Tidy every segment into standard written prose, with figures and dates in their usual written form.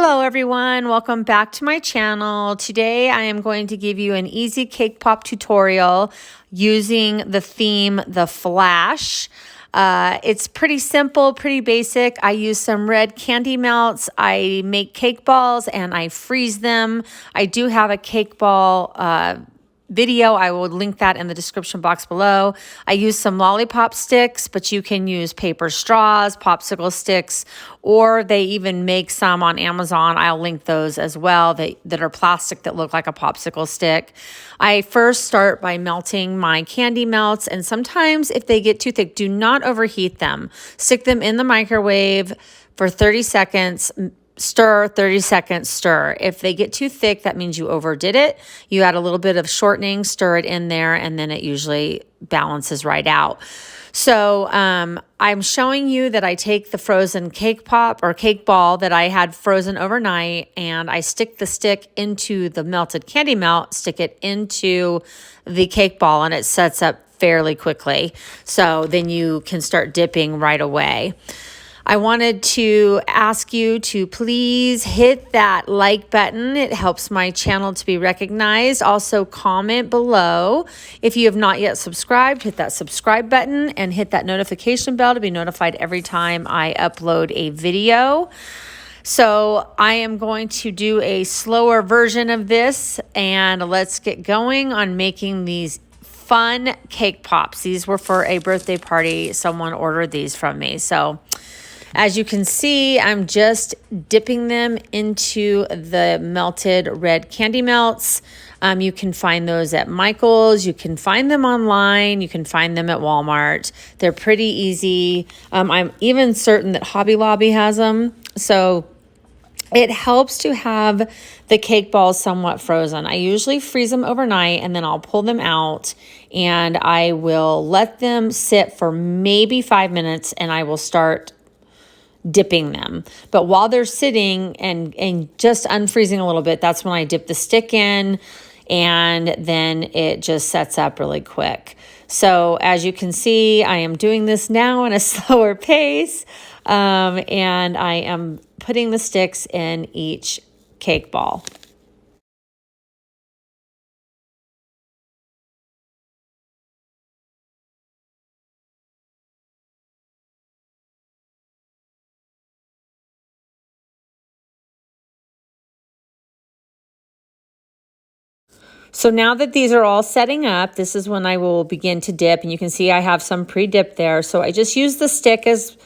Hello everyone, welcome back to my channel. Today I am going to give you an easy cake pop tutorial using the theme The Flash. It's pretty simple, pretty basic. I use some red candy melts. I make cake balls and I freeze them. I do have a cake ball video. I will link that in the description box below. I use some lollipop sticks, but you can use paper straws, popsicle sticks, or they even make some on Amazon. I'll link those as well that are plastic that look like a popsicle stick. I first start by melting my candy melts, and sometimes if they get too thick, do not overheat them. Stick them in the microwave for 30 seconds. Stir, 30 seconds, stir. If they get too thick, that means you overdid it. You add a little bit of shortening, stir it in there, and then it usually balances right out. So I'm showing you that I take the frozen cake pop or cake ball that I had frozen overnight, and I stick the stick into the melted candy melt, stick it into the cake ball, and it sets up fairly quickly. So then you can start dipping right away. I wanted to ask you to please hit that like button. It helps my channel to be recognized. Also, comment below. If you have not yet subscribed, hit that subscribe button and hit that notification bell to be notified every time I upload a video. So I am going to do a slower version of this, and let's get going on making these fun cake pops. These were for a birthday party. Someone ordered these from me. So as you can see, I'm just dipping them into the melted red candy melts. You can find those at Michael's. You can find them online. You can find them at Walmart. They're pretty easy. I'm even certain that Hobby Lobby has them. So it helps to have the cake balls somewhat frozen. I usually freeze them overnight and then I'll pull them out and I will let them sit for maybe 5 minutes and I will start dipping them. But while they're sitting and just unfreezing a little bit, that's when I dip the stick in, and then it just sets up really quick. So as you can see, I am doing this now in a slower pace, and I am putting the sticks in each cake ball. So now that these are all setting up, this is when I will begin to dip. And you can see I have some pre-dipped there. So I just use the stick as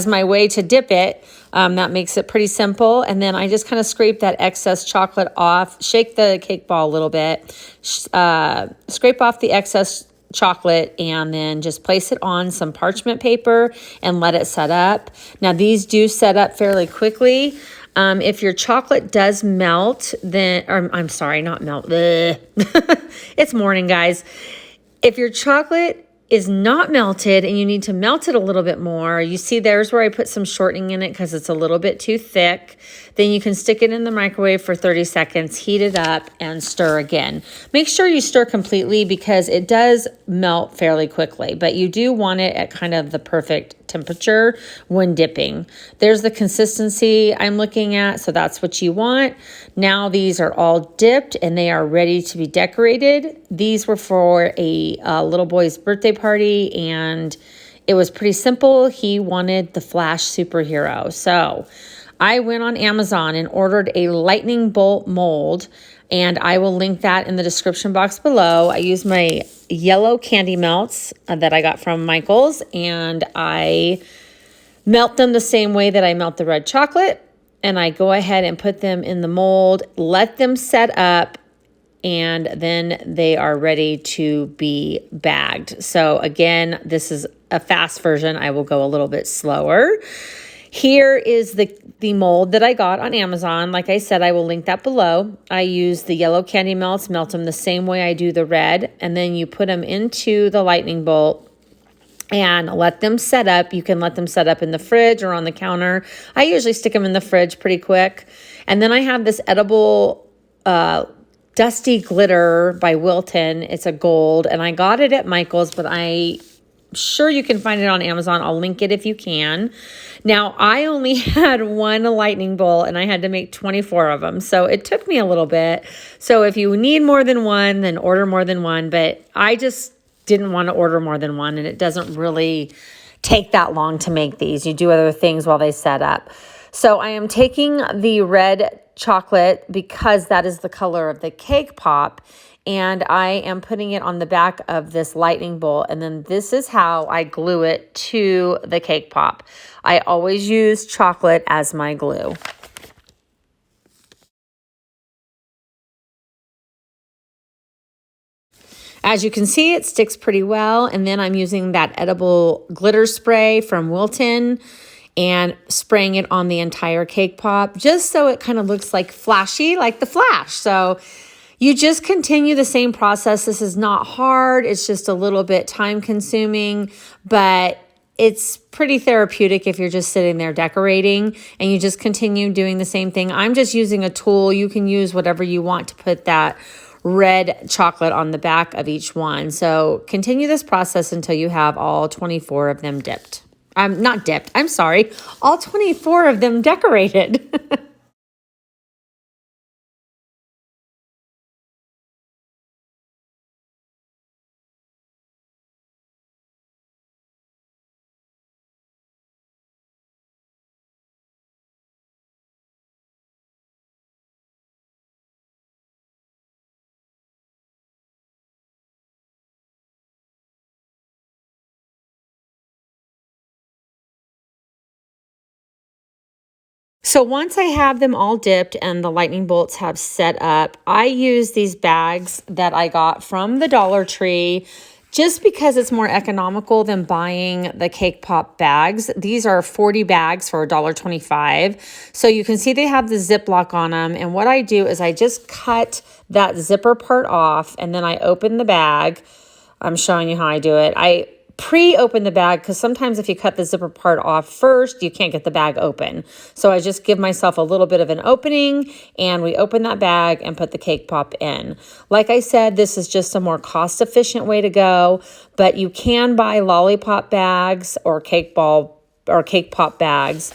my way to dip it. That makes it pretty simple. And then I just kind of scrape that excess chocolate off, shake the cake ball a little bit, scrape off the excess chocolate, and then just place it on some parchment paper and let it set up. Now these do set up fairly quickly. If your chocolate does melt, then, or I'm sorry, not melt. It's morning, guys. If your chocolate is not melted and you need to melt it a little bit more, you see there's where I put some shortening in it because it's a little bit too thick. Then you can stick it in the microwave for 30 seconds, heat it up, and stir again. Make sure you stir completely because it does melt fairly quickly, but you do want it at kind of the perfect temperature when dipping. There's the consistency I'm looking at, so that's what you want. Now these are all dipped and they are ready to be decorated. These were for a little boy's birthday party, and it was pretty simple. He wanted the Flash superhero. So I went on Amazon and ordered a lightning bolt mold, and I will link that in the description box below. I use my yellow candy melts that I got from Michael's, and I melt them the same way that I melt the red chocolate, and I go ahead and put them in the mold, let them set up, and then they are ready to be bagged. So again, this is a fast version. I will go a little bit slower. Here is the mold that I got on Amazon. Like I said, I will link that below. I use the yellow candy melts, melt them the same way I do the red, and then you put them into the lightning bolt and let them set up. You can let them set up in the fridge or on the counter. I usually stick them in the fridge pretty quick. And then I have this edible Dusty Glitter by Wilton. It's a gold, and I got it at Michael's, but I sure you can find it on Amazon. I'll link it if you can. Now, I only had one lightning bolt and I had to make 24 of them. So it took me a little bit. So if you need more than one, then order more than one. But I just didn't want to order more than one, and it doesn't really take that long to make these. You do other things while they set up. So I am taking the red chocolate because that is the color of the cake pop, and I am putting it on the back of this lightning bolt, and then this is how I glue it to the cake pop. I always use chocolate as my glue. As you can see, it sticks pretty well, and then I'm using that edible glitter spray from Wilton and spraying it on the entire cake pop just so it kind of looks like flashy, like the Flash. So you just continue the same process. This is not hard. It's just a little bit time consuming, but it's pretty therapeutic if you're just sitting there decorating and you just continue doing the same thing. I'm just using a tool. You can use whatever you want to put that red chocolate on the back of each one. So continue this process until you have all 24 of them dipped. Not dipped, I'm sorry. All 24 of them decorated. So once I have them all dipped and the lightning bolts have set up, I use these bags that I got from the Dollar Tree just because it's more economical than buying the cake pop bags. These are 40 bags for $1.25. So you can see they have the Ziploc on them. And what I do is I just cut that zipper part off and then I open the bag. I'm showing you how I do it. I pre-open the bag because sometimes if you cut the zipper part off first, you can't get the bag open. So I just give myself a little bit of an opening and we open that bag and put the cake pop in. Like I said, this is just a more cost-efficient way to go, but you can buy lollipop bags or cake pop bags.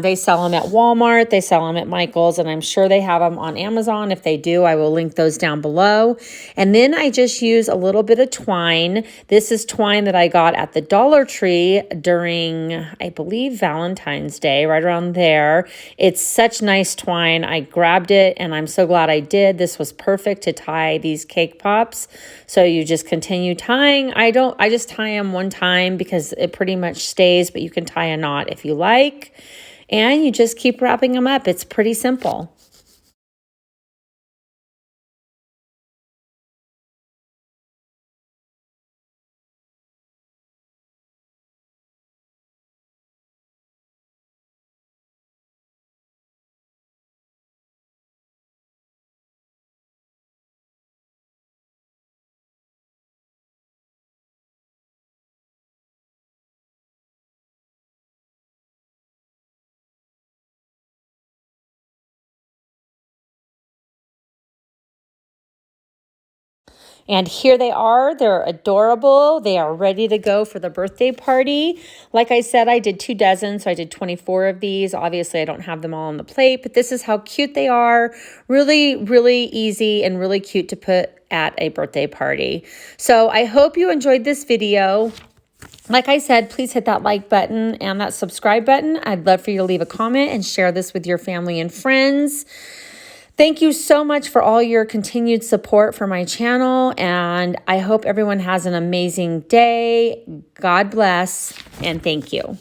They sell them at Walmart. They sell them at Michael's, and I'm sure they have them on Amazon. If they do, I will link those down below. And then I just use a little bit of twine. This is twine that I got at the Dollar Tree during, I believe, Valentine's Day, right around there. It's such nice twine. I grabbed it, and I'm so glad I did. This was perfect to tie these cake pops. So you just continue tying. I just tie them one time because it pretty much stays, but you can tie a knot if you like, and you just keep wrapping them up. It's pretty simple. And here they are. They're adorable. They are ready to go for the birthday party. Like I said, I did 2 dozen, so I did 24 of these. Obviously, I don't have them all on the plate, but this is how cute they are. Really, really easy and really cute to put at a birthday party. So I hope you enjoyed this video. Like I said, please hit that like button and that subscribe button. I'd love for you to leave a comment and share this with your family and friends. Thank you so much for all your continued support for my channel, and I hope everyone has an amazing day. God bless, and thank you.